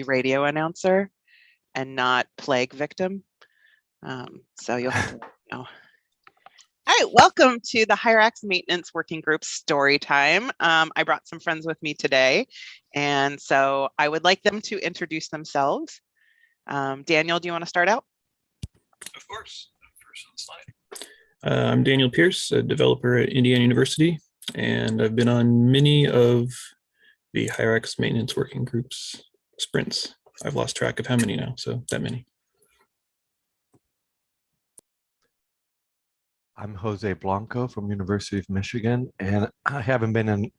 radio announcer and not plague victim. So you'll have to know. All right, welcome to the Hyrax Maintenance Working Group Storytime. I brought some friends with me today, and so I would like them to introduce themselves. Daniel, do you want to start out? Of course. First on the slide. I'm Daniel Pierce, a developer at Indiana University, and I've been on many of the Hyrax Maintenance Working Group's sprints. I've lost track of how many now, so that many. I'm Jose Blanco from University of Michigan, and I haven't been in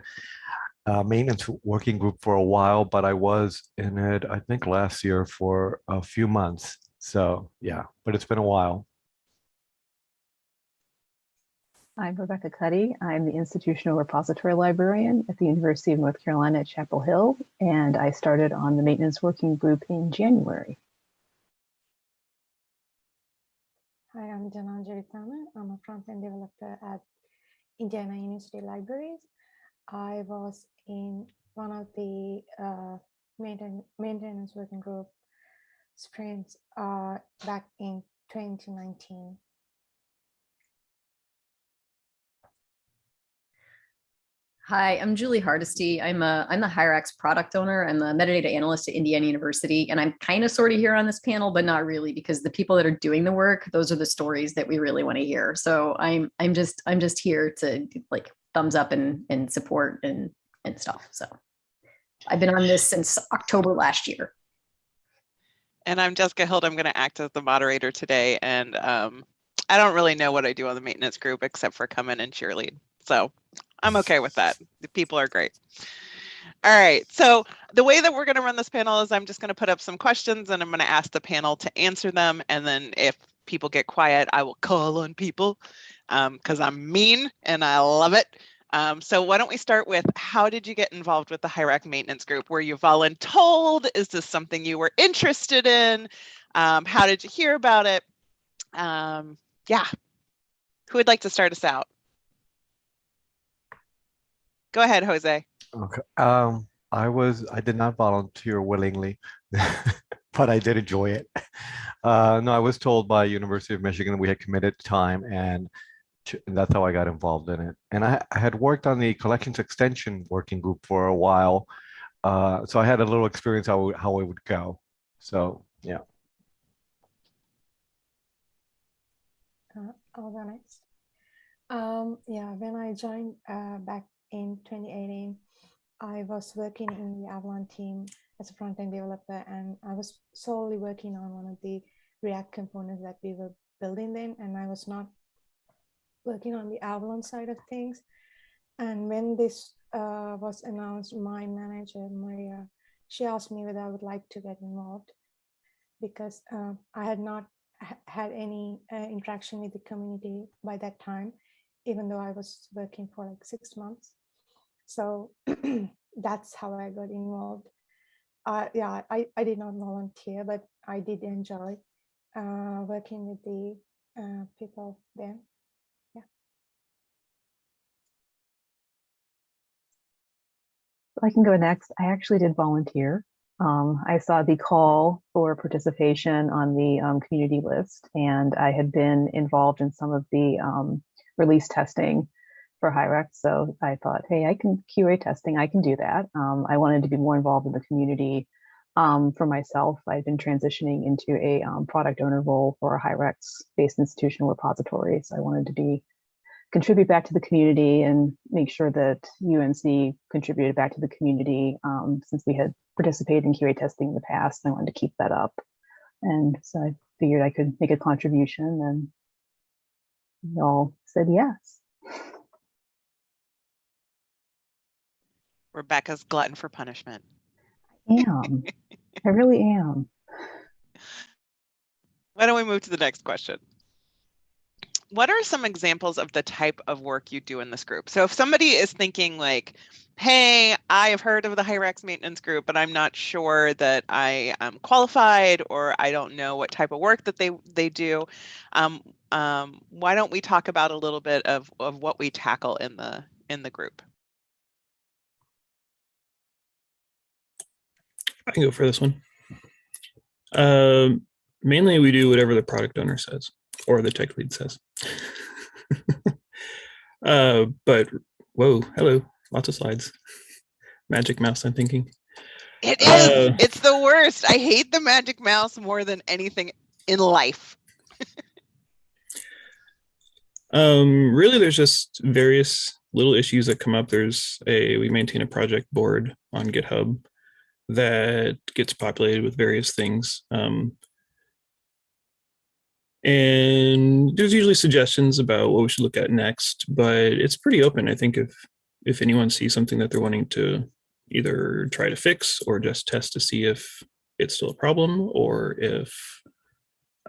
maintenance working group for a while, but I was in it, I think last year for a few months. So yeah, but it's been a while. I'm Rebecca Cuddy. I'm the Institutional Repository Librarian at the University of North Carolina at Chapel Hill, and I started on the Maintenance Working Group in January. Hi, I'm Janan Jaritama. I'm a front-end developer at Indiana University Libraries. I was in one of the maintenance working group sprints back in 2019. Hi, I'm Julie Hardesty. I'm the Hyrax product owner. I'm the metadata analyst at Indiana University, and I'm kind of sort of here on this panel, but not really, because the people that are doing the work, those are the stories that we really want to hear. So I'm just here to like thumbs up and support and stuff. So I've been on this since October last year. And I'm Jessica Hild. I'm going to act as the moderator today, and I don't really know what I do on the maintenance group except for come in and cheerlead. So I'm okay with that. The people are great. All right, so the way that we're going to run this panel is I'm just going to put up some questions and I'm going to ask the panel to answer them. And then if people get quiet, I will call on people because I'm mean and I love it. So why don't we start with, how did you get involved with the Hyrax Maintenance Group? Were you voluntold? Is this something you were interested in? How did you hear about it? Yeah, who would like to start us out? Go ahead, Jose. Okay. I did not volunteer willingly, but I did enjoy it. No, I was told by University of Michigan we had committed time, and that's how I got involved in it. And I had worked on the collections extension working group for a while, so I had a little experience how it would go. So yeah. I'll go next. Yeah, when I joined back in 2018, I was working in the Avalon team as a front-end developer, and I was solely working on one of the React components that we were building then, and I was not working on the Avalon side of things. And when this was announced, my manager, Maria, she asked me whether I would like to get involved, because I had not had any interaction with the community by that time, even though I was working for like 6 months. So that's how I got involved. Yeah, I did not volunteer, but I did enjoy working with the people there. Yeah. I can go next. I actually did volunteer. I saw the call for participation on the community list, and I had been involved in some of the release testing for Hyrax. So I thought, hey, I can QA testing. I can do that. I wanted to be more involved in the community. For myself, I've been transitioning into a product owner role for a Hyrax-based institutional repository. So I wanted to contribute back to the community and make sure that UNC contributed back to the community, since we had participated in QA testing in the past. I wanted to keep that up. And so I figured I could make a contribution, and they all said yes. Rebecca's glutton for punishment. I am. I really am. Why don't we move to the next question? What are some examples of the type of work you do in this group? So if somebody is thinking like, hey, I have heard of the Hyrax Maintenance Group, but I'm not sure that I am qualified, or I don't know what type of work that they do, why don't we talk about a little bit of what we tackle in the group? I can go for this one. Mainly we do whatever the product owner says or the tech lead says. But whoa, hello, lots of slides. Magic mouse, I'm thinking. It is. It's the worst. I hate the magic mouse more than anything in life. Really, there's just various little issues that come up. We maintain a project board on GitHub that gets populated with various things. And there's usually suggestions about what we should look at next, but it's pretty open. I think if anyone sees something that they're wanting to either try to fix or just test to see if it's still a problem or if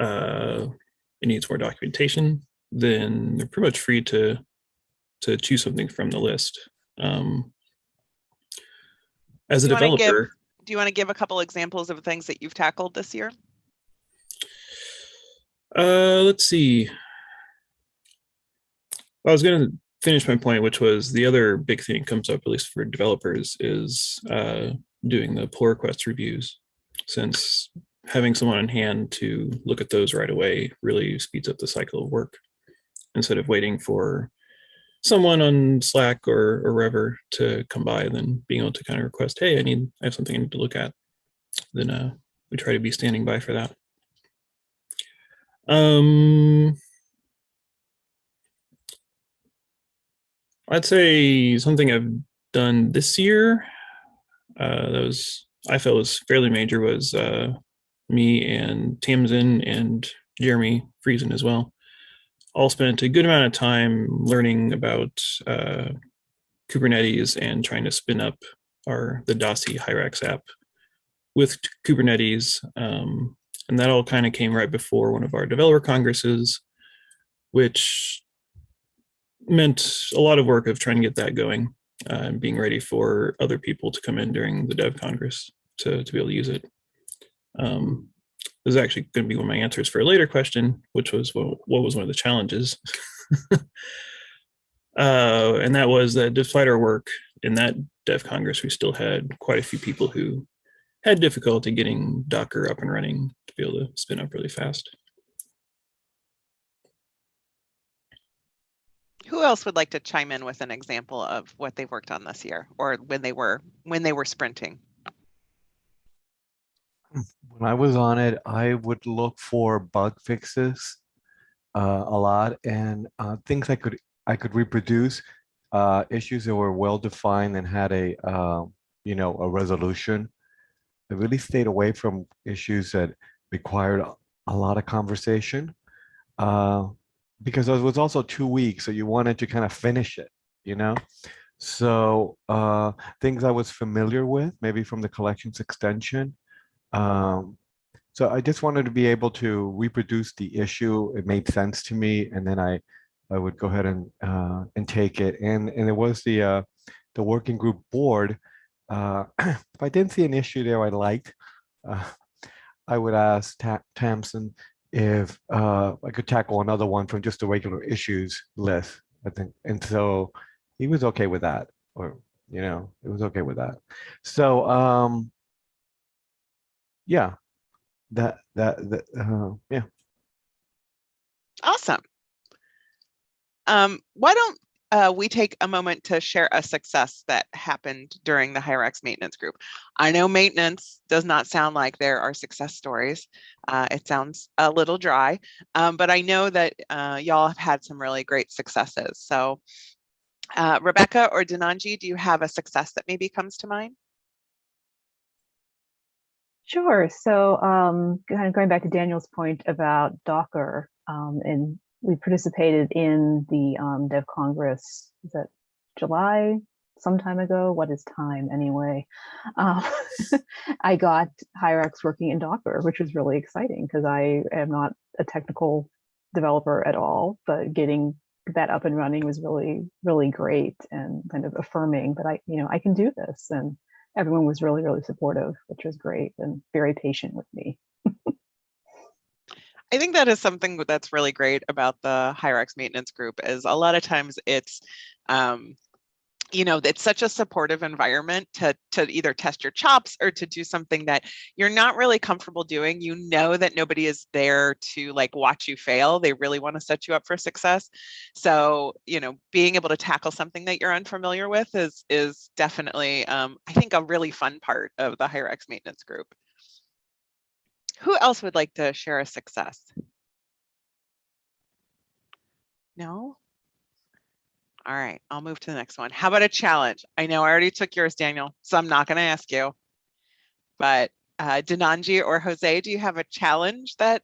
it needs more documentation, then they're pretty much free to choose something from the list. As a developer, do you want to give a couple examples of things that you've tackled this year? Let's see. I was going to finish my point, which was the other big thing that comes up, at least for developers, is doing the pull request reviews, since having someone on hand to look at those right away really speeds up the cycle of work instead of waiting for someone on Slack or wherever to come by, and then being able to kind of request, hey, I have something I need to look at. Then we try to be standing by for that. I'd say something I've done this year I felt was fairly major was me and Tamsin and Jeremy Friesen as well all spent a good amount of time learning about Kubernetes and trying to spin up the DOSI Hyrax app with Kubernetes. And that all kind of came right before one of our developer congresses, which meant a lot of work of trying to get that going and being ready for other people to come in during the Dev Congress to be able to use it. This is actually going to be one of my answers for a later question, which was, well, what was one of the challenges? And that was that despite our work in that Dev Congress, we still had quite a few people who had difficulty getting Docker up and running to be able to spin up really fast. Who else would like to chime in with an example of what they worked on this year or when they were sprinting? When I was on it, I would look for bug fixes a lot and things I could reproduce, issues that were well defined and had a resolution. I really stayed away from issues that required a lot of conversation because it was also 2 weeks, so you wanted to kind of finish it, So things I was familiar with, maybe from the collections extension. So I just wanted to be able to reproduce the issue. It made sense to me, and then I would go ahead and take it. And it was the working group board. If I didn't see an issue there I liked, I would ask Tamsin if I could tackle another one from just the regular issues list, I think. And so he was okay with that, or it was okay with that. So yeah, yeah. Awesome. Why don't we take a moment to share a success that happened during the Hyrax maintenance group? I know maintenance does not sound like there are success stories. It sounds a little dry, but I know that y'all have had some really great successes. So Rebecca or Dhananji, do you have a success that maybe comes to mind? Sure. So kind of going back to Daniel's point about Docker, and we participated in the Dev Congress, is that July, some time ago? What is time anyway? I got Hyrax working in Docker, which was really exciting because I am not a technical developer at all, but getting that up and running was really, really great and kind of affirming that I can do this. And everyone was really, really supportive, which was great and very patient with me. I think that is something that's really great about the Hyrax maintenance group is a lot of times it's you know, it's such a supportive environment to either test your chops or to do something that you're not really comfortable doing. You know that nobody is there to like watch you fail. They really want to set you up for success. So, you know, being able to tackle something that you're unfamiliar with is definitely, I think, a really fun part of the Hyrax maintenance group. Who else would like to share a success? No? All right, I'll move to the next one. How about a challenge? I know I already took yours, Daniel, so I'm not going to ask you. But Denanji or Jose, do you have a challenge that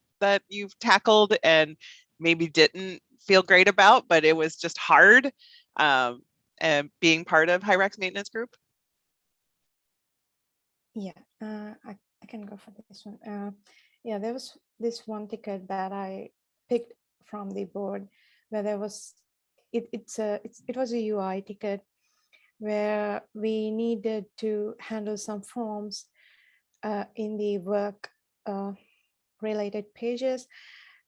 you've tackled and maybe didn't feel great about, but it was just hard and being part of Hyrax Maintenance Group? Yeah, I can go for this one. Yeah, there was this one ticket that I picked from the board where there was it was a UI ticket where we needed to handle some forms in the work related pages.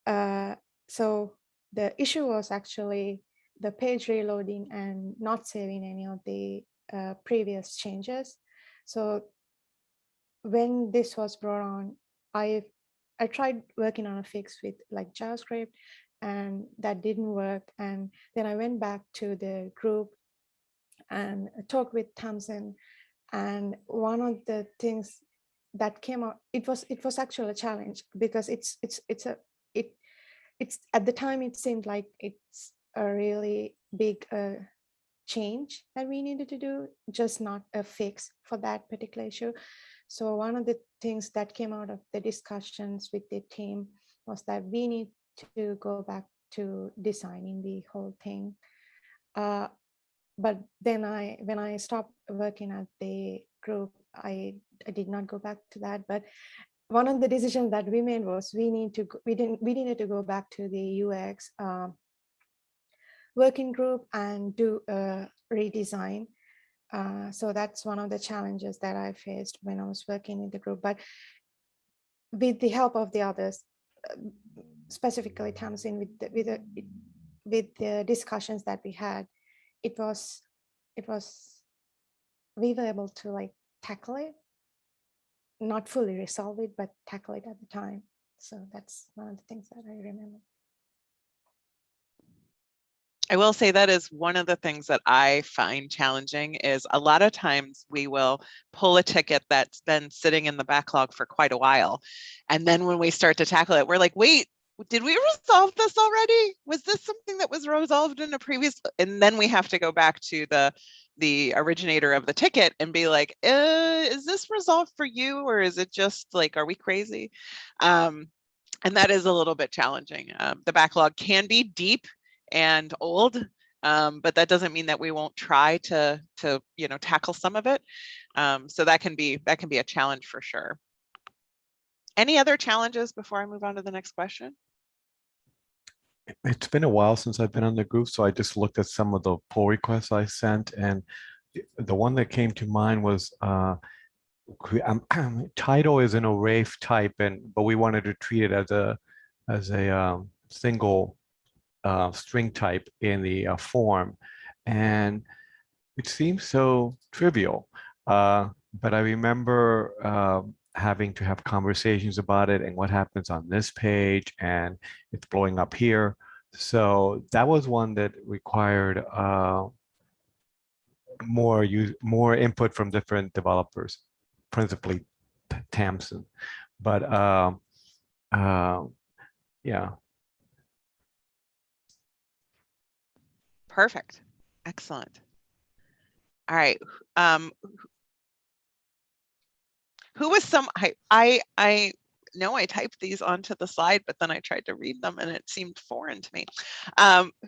So the issue was actually the page reloading and not saving any of the previous changes. So when this was brought on, I tried working on a fix with like JavaScript, and that didn't work. And then I went back to the group and talked with Tamsin. And one of the things that came out, it was actually a challenge because it's at the time it seemed like it's a really big change that we needed to do, just not a fix for that particular issue. So one of the things that came out of the discussions with the team was that we need to go back to designing the whole thing. But then when I stopped working at the group, I did not go back to that. But one of the decisions that we made was we needed to go back to the UX working group and do a redesign. So that's one of the challenges that I faced when I was working in the group. But with the help of the others, specifically Tamsin, with the discussions that we had, we were able to like tackle it, not fully resolve it, but tackle it at the time. So that's one of the things that I remember. I will say that is one of the things that I find challenging is a lot of times we will pull a ticket that's been sitting in the backlog for quite a while. And then when we start to tackle it, we're like, wait, did we resolve this already? Was this something that was resolved in a previous? And then we have to go back to the originator of the ticket and be like, is this resolved for you? Or is it just like, are we crazy? And that is a little bit challenging. The backlog can be deep and old, but that doesn't mean that we won't try to tackle some of it. So that can be a challenge for sure. Any other challenges before I move on to the next question? It's been a while since I've been on the group, so I just looked at some of the pull requests I sent, and the one that came to mind was title is an array type, but we wanted to treat it as a single string type in the form, and it seems so trivial. But I remember having to have conversations about it and what happens on this page, and it's blowing up here. So that was one that required more input from different developers, principally Tamsin. But yeah. Perfect. Excellent. All right. Who was I know I typed these onto the slide, but then I tried to read them and it seemed foreign to me.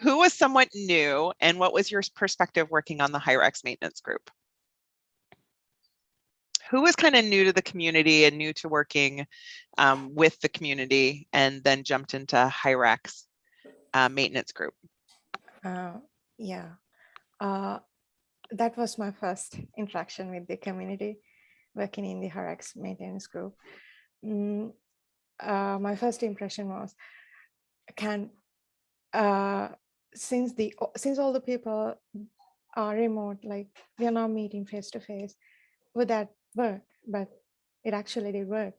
Who was somewhat new, and what was your perspective working on the Hyrax maintenance group? Who was kind of new to the community and new to working with the community and then jumped into Hyrax maintenance group? Yeah, that was my first interaction with the community, working in the Hyrax maintenance group. My first impression was, since all the people remote, like we are not meeting face to face. Would that work? But it actually did work.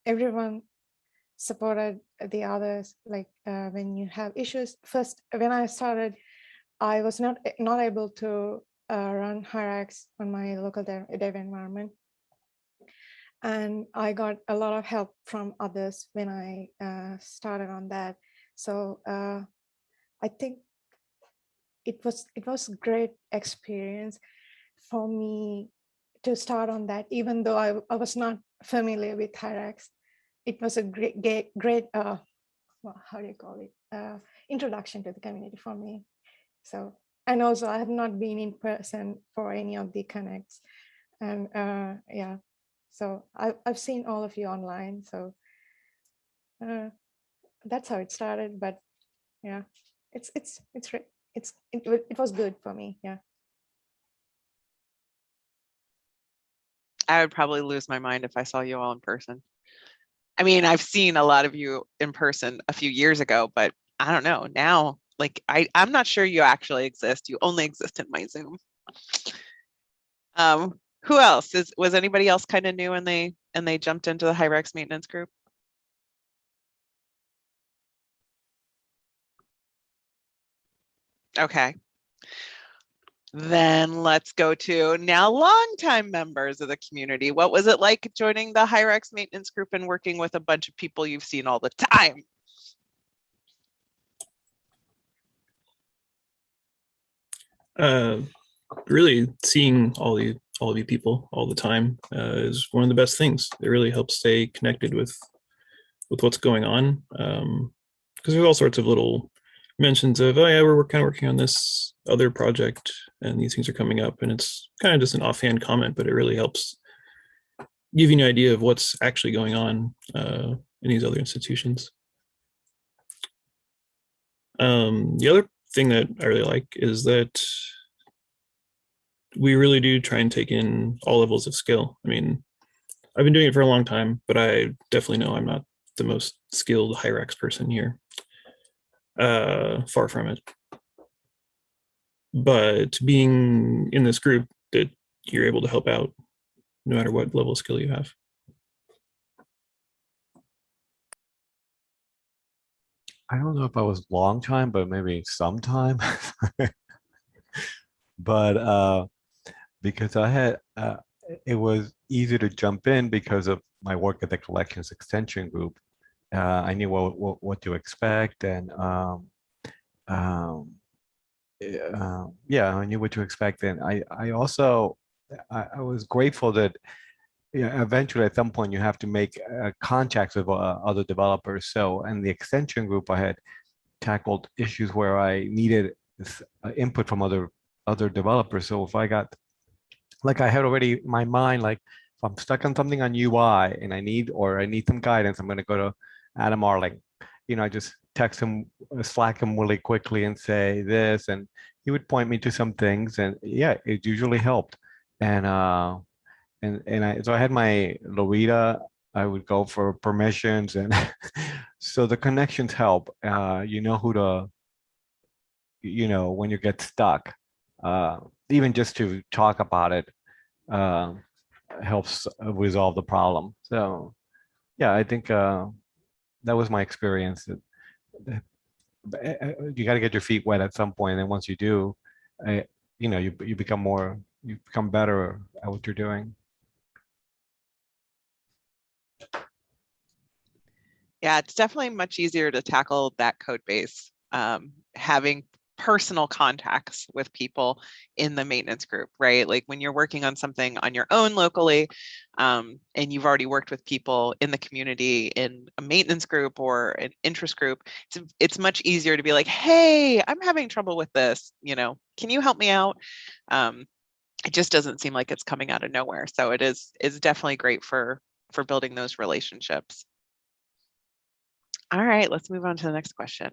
Everyone supported the others. Like when you have issues, first when I started, I was not able to run Hyrax on my local dev environment, and I got a lot of help from others when I started on that. So I think it was a great experience for me to start on that, even though I was not familiar with Hyrax. It was a great well, how do you call it, introduction to the community for me. So, and also I have not been in person for any of the connects, and yeah, so I've seen all of you online. So that's how it started. But yeah, it was good for me. Yeah. I would probably lose my mind if I saw you all in person. I mean, I've seen a lot of you in person a few years ago, but I don't know now. Like I'm not sure you actually exist. You only exist in my Zoom. Who else was anybody else kind of new and they jumped into the Hyrax maintenance group? Okay. Then let's go to now longtime members of the community. What was it like joining the Hyrax maintenance group and working with a bunch of people you've seen all the time? Really seeing all of you people all the time is one of the best things. It really helps stay connected with what's going on, because there's all sorts of little mentions of, oh yeah, we're kind of working on this other project and these things are coming up, and it's kind of just an offhand comment, but it really helps give you an idea of what's actually going on in these other institutions. The other thing that I really like is that we really do try and take in all levels of skill. I mean, I've been doing it for a long time, but I definitely know I'm not the most skilled Hyrax person here. Far from it. But being in this group, that you're able to help out no matter what level of skill you have. I don't know if I was long time, but maybe sometime. But because I had, it was easy to jump in because of my work at the collections extension group. I knew what to expect, and um, yeah, I knew what to expect. And I also, I was grateful that, yeah, eventually at some point you have to make contacts with other developers. So in the extension group, I had tackled issues where I needed input from other developers. So if I got, like, I had already in my mind, like if I'm stuck on something on UI and I need some guidance, I'm going to go to Adam Arling. I just text him, Slack him really quickly and say this, and he would point me to some things, and yeah, it usually helped. And so I had my Lorita. I would go for permissions, and so the connections help. You know who to, when you get stuck, even just to talk about it helps resolve the problem. So yeah, I think that was my experience. You got to get your feet wet at some point, and once you do, you become better at what you're doing. Yeah, it's definitely much easier to tackle that code base, having personal contacts with people in the maintenance group, right? Like when you're working on something on your own locally, and you've already worked with people in the community in a maintenance group or an interest group, it's much easier to be like, hey, I'm having trouble with this, can you help me out? It just doesn't seem like it's coming out of nowhere. So it is definitely great for building those relationships. All right, let's move on to the next question.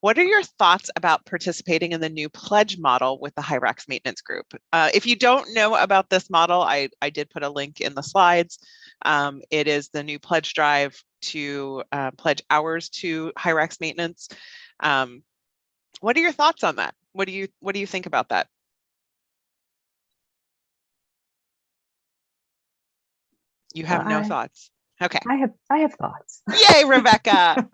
What are your thoughts about participating in the new pledge model with the Hyrax maintenance group? If you don't know about this model, I did put a link in the slides. It is the new pledge drive to pledge hours to Hyrax maintenance. What are your thoughts on that? What do you think about that? You have no thoughts. Okay. I have thoughts. Yay, Rebecca.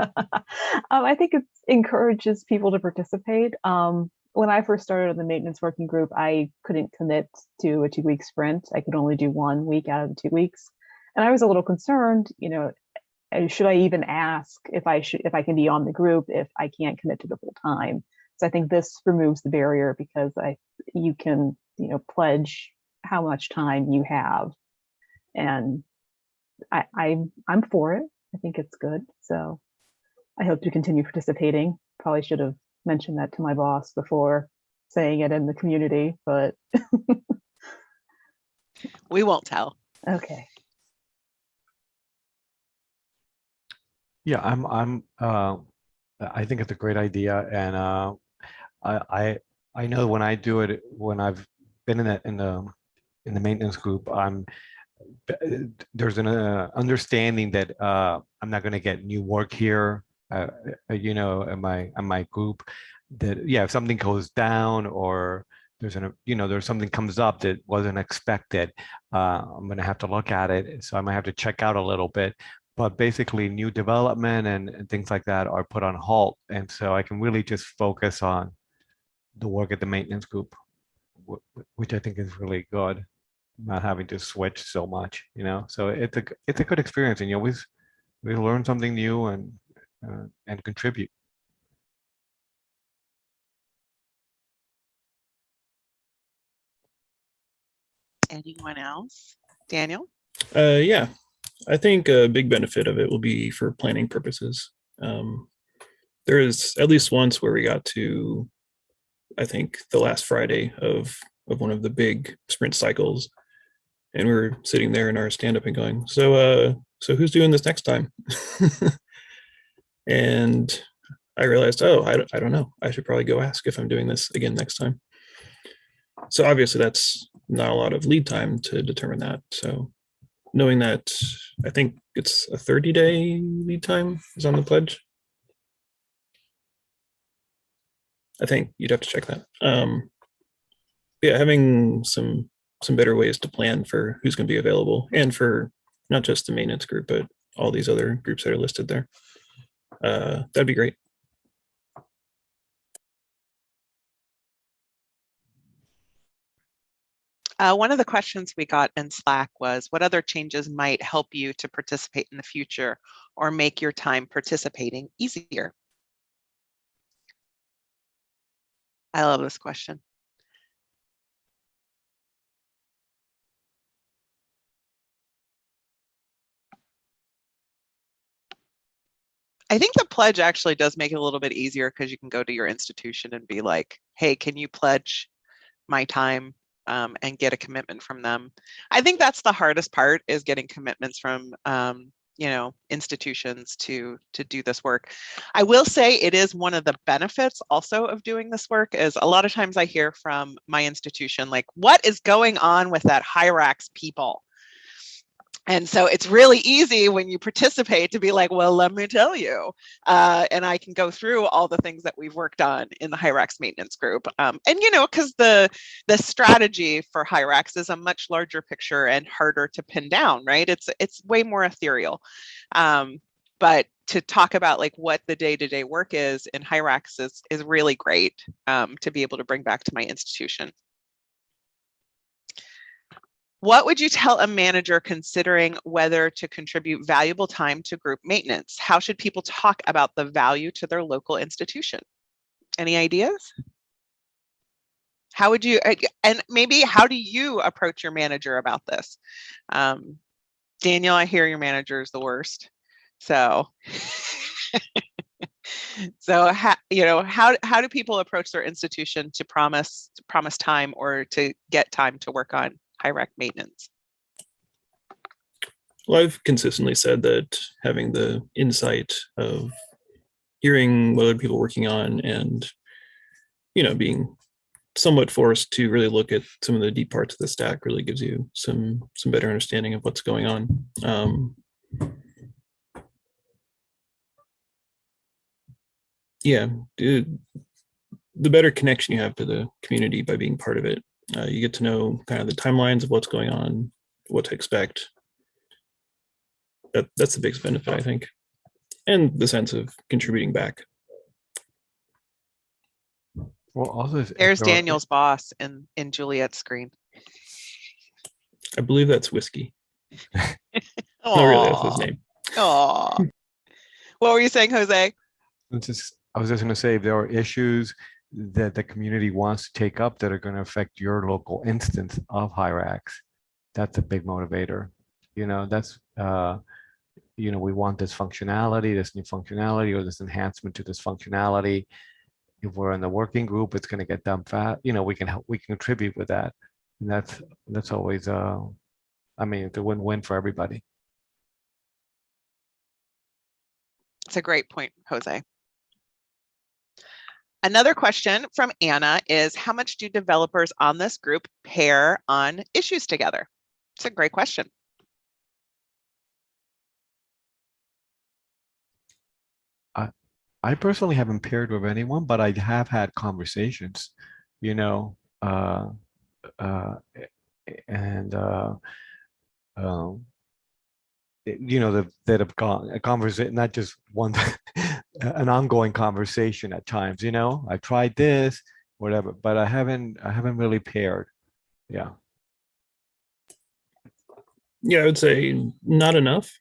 I think it encourages people to participate. When I first started on the maintenance working group, I couldn't commit to a 2-week sprint. I could only do 1 week out of the 2 weeks. And I was a little concerned, should I even ask if I can be on the group if I can't commit to the full time? So I think this removes the barrier because you can, pledge how much time you have. And I'm for it. I think it's good. So I hope to continue participating. Probably should have mentioned that to my boss before saying it in the community, but we won't tell. Okay. Yeah, I think it's a great idea, and I know when I do it, when I've been in the maintenance group, there's an understanding that I'm not going to get new work here, in my group. That yeah, if something goes down or there's something comes up that wasn't expected, I'm going to have to look at it. So I might have to check out a little bit. But basically, new development and things like that are put on halt, and so I can really just focus on the work at the maintenance group, which I think is really good. Not having to switch so much, So it's a good experience, and you always learn something new and contribute. Anyone else? Daniel? Yeah, I think a big benefit of it will be for planning purposes. There is at least once where we got to, I think, the last Friday of one of the big sprint cycles, and we were sitting there in our stand-up and going, so who's doing this next time? And I realized, I don't know. I should probably go ask if I'm doing this again next time. So obviously that's not a lot of lead time to determine that. So knowing that, I think it's a 30-day lead time is on the pledge. I think you'd have to check that. Yeah, having some better ways to plan for who's going to be available, and for not just the maintenance group, but all these other groups that are listed there. That'd be great. One of the questions we got in Slack was, what other changes might help you to participate in the future or make your time participating easier? I love this question. I think the pledge actually does make it a little bit easier because you can go to your institution and be like, hey, can you pledge my time and get a commitment from them? I think that's the hardest part, is getting commitments from institutions to do this work. I will say it is one of the benefits also of doing this work, is a lot of times I hear from my institution, like, what is going on with that Hyrax people? And so it's really easy when you participate to be like, well, let me tell you. And I can go through all the things that we've worked on in the Hyrax maintenance group. And, because the strategy for Hyrax is a much larger picture and harder to pin down, right? It's way more ethereal. But to talk about like what the day-to-day work is in Hyrax is really great to be able to bring back to my institution. What would you tell a manager considering whether to contribute valuable time to group maintenance? How should people talk about the value to their local institution? Any ideas? How would you, and maybe how do you approach your manager about this? Daniel, I hear your manager is the worst. So, how do people approach their institution to promise time or to get time to work on Hyrax maintenance? Well, I've consistently said that having the insight of hearing what other people are working on and, being somewhat forced to really look at some of the deep parts of the stack really gives you some better understanding of what's going on. Yeah, the better connection you have to the community by being part of it. You get to know kind of the timelines of what's going on, what to expect. That's the biggest benefit, I think, and the sense of contributing back. Well, also, There's Daniel's boss in Juliet's screen. I believe that's Whiskey. No, really, that's his name. Aw. What were you saying, Jose? I was just going to say, if there are issues that the community wants to take up that are going to affect your local instance of Hyrax, that's a big motivator. That's, we want this functionality, this new functionality, or this enhancement to this functionality. If we're in the working group, it's going to get done fast. We can help, we can contribute with that. And that's always, it's a win-win for everybody. It's a great point, Jose. Another question from Anna is, how much do developers on this group pair on issues together? It's a great question. I personally haven't paired with anyone, but I have had conversations, and that have gone a conversation, not just one, an ongoing conversation at times. I tried this, whatever, but I haven't really paired. Yeah. Yeah, I would say not enough.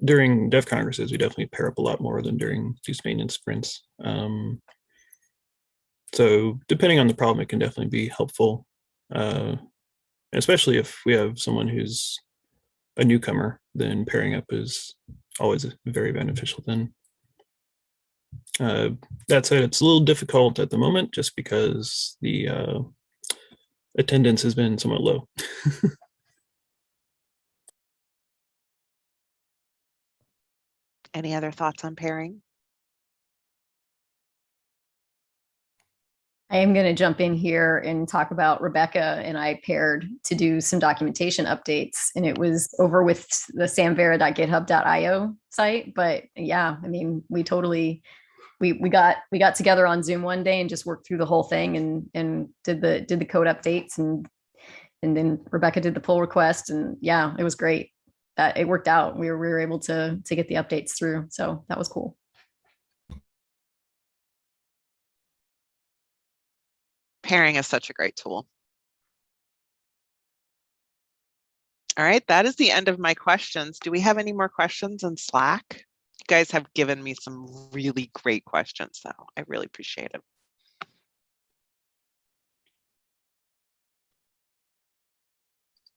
During dev congresses, we definitely pair up a lot more than during these maintenance sprints. So depending on the problem, it can definitely be helpful, especially if we have someone who's a newcomer, then pairing up is always very beneficial then. That said, it's a little difficult at the moment just because the attendance has been somewhat low. Any other thoughts on pairing? I am going to jump in here and talk about Rebecca and I paired to do some documentation updates, and it was over with the samvera.github.io site. But yeah, we totally, we got together on Zoom one day and just worked through the whole thing and did the code updates, and then Rebecca did the pull request, and yeah, it was great. That it worked out. We were able to get the updates through. So that was cool. Pairing is such a great tool. All right, that is the end of my questions. Do we have any more questions in Slack? You guys have given me some really great questions, though. I really appreciate it.